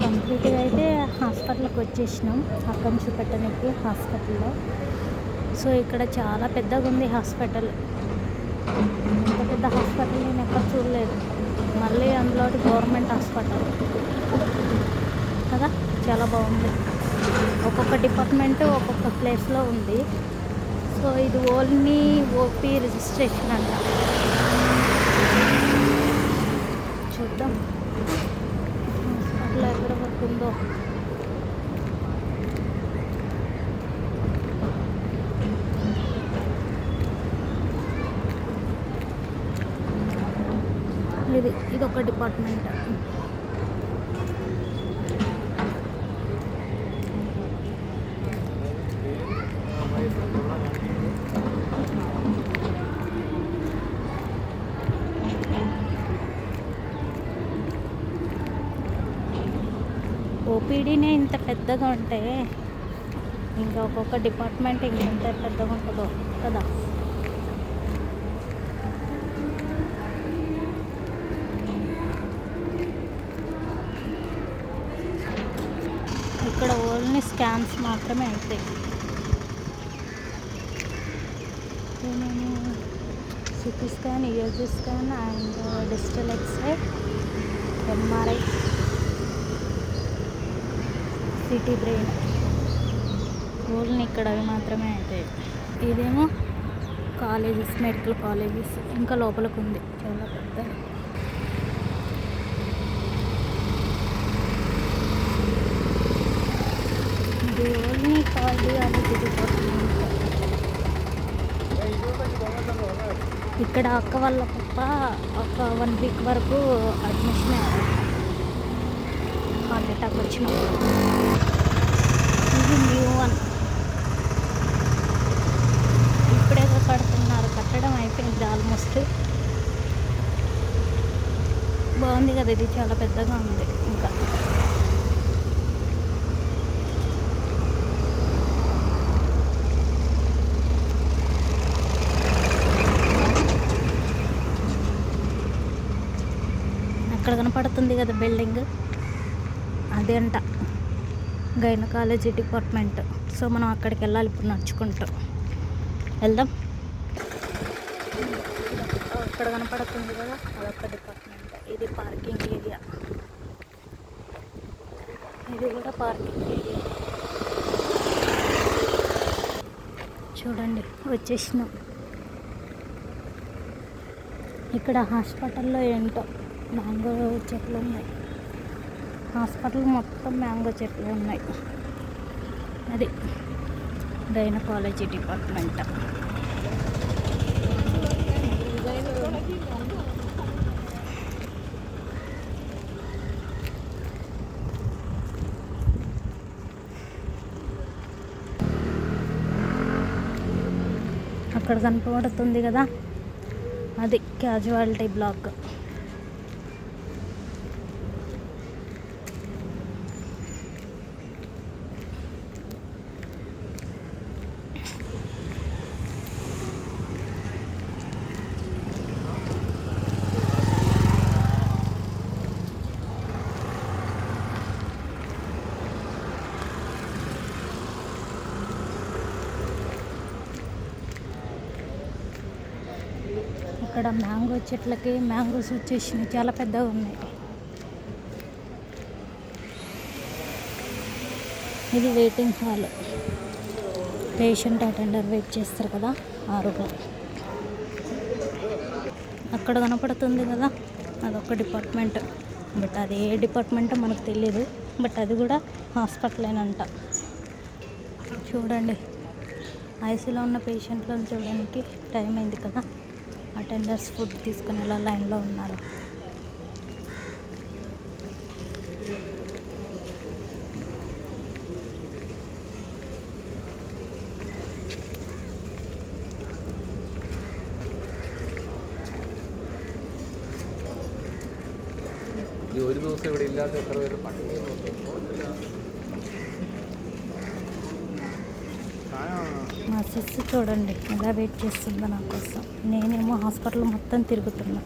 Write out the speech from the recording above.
కంప్లీట్గా అయితే హాస్పిటల్కి వచ్చేసినాం. అక్కడి నుంచి పెట్టడానికి హాస్పిటల్లో. సో ఇక్కడ చాలా పెద్దగా ఉంది హాస్పిటల్. ఇంత పెద్ద హాస్పిటల్ నేను ఎక్కడ చూడలేదు. మళ్ళీ అందులో గవర్నమెంట్ హాస్పిటల్ కదా, చాలా బాగుంది. ఒక్కొక్క డిపార్ట్మెంట్ ఒక్కొక్క ప్లేస్లో ఉంది. సో ఇది ఓన్లీ ఓపీ రిజిస్ట్రేషన్ అంట. చూద్దాం హాస్పిటల్ ఎక్కడ వరకు ఉందో. ఇది ఒక డిపార్ట్మెంట్. ఓపీడీనే ఇంత పెద్దగా ఉంటే ఇంకా ఒక్కొక్క డిపార్ట్మెంట్ ఇంకెంత పెద్దగా ఉంటుందో కదా. ఇక్కడ ఓన్లీ స్కాన్స్ మాత్రమే అవుతాయి. CT scan, USG scan and digital X-ray, MRI, CT brain, only ఇక్కడ అవి మాత్రమే అవుతాయి. ఇదేమో కాలేజెస్, మెడికల్ కాలేజెస్ ఇంకా లోపలికి ఉంది, చాలా పెద్ద. ఇది ఓన్లీ కార్డియాలజీ డిపార్ట్మెంట్. ఇక్కడ అక్క వాళ్ళ పప్ప ఒక 1 వీక్ వరకు అడ్మిషన్ అయ్యారు, హార్ట్ అటాక్ వచ్చినప్పుడు. ఇది న్యూ వన్, ఇప్పుడే కడుతున్నారు, కట్టడం అయిపోయింది ఆల్మోస్ట్. బాగుంది కదా, ఇది చాలా పెద్దగా ఉంది. ఇంకా అక్కడ కనపడుతుంది కదా బిల్డింగ్, అదే అంట గైనకాలజీ డిపార్ట్మెంట్. సో మనం అక్కడికి వెళ్ళాలి ఇప్పుడు నడుచుకుంటూ. వెళ్దాం. అక్కడ కనపడుతుంది కదా, అదొక డిపార్ట్మెంట్. ఇది పార్కింగ్ ఏరియా, ఇది కూడా పార్కింగ్ ఏరియా. చూడండి వచ్చేసినాం. ఇక్కడ హాస్పిటల్లో ఏంటో మ్యాంగో చెట్లు ఉన్నాయి. హాస్పిటల్ మొత్తం మ్యాంగో చెట్లు ఉన్నాయి. అది గైనకాలజీ డిపార్ట్మెంట్. అక్కడ కనపడుతుంది కదా, అది క్యాజువాలిటీ బ్లాక్. ఇక్కడ మ్యాంగో చెట్లకి మ్యాంగోస్ వచ్చేసినాయి, చాలా పెద్దగా ఉన్నాయి. ఇది waiting hall, patient attender wait చేస్తారు కదా, ఆ రూమ్. అక్కడ కనపడుతుంది కదా, అదొక డిపార్ట్మెంట్. బట్ అది ఏ డిపార్ట్మెంటో మనకు తెలియదు. బట్ అది కూడా హాస్పిటలేనంట. చూడండి, ఐసీలో ఉన్న పేషెంట్లను చూడడానికి టైం అయింది కదా, అటెండర్స్ ఫుడ్ తీసుకుని ఇలా లైన్లో ఉన్నారు. ഒരു ദിവസം ഇവിടെ ഇല്ലാത്ത എത്ര പേര് പട്ടിണി మా సిస్టర్ చూడండి ఎలా వెయిట్ చేస్తుందో నా కోసం. నేనేమో హాస్పిటల్ మొత్తం తిరుగుతున్నా.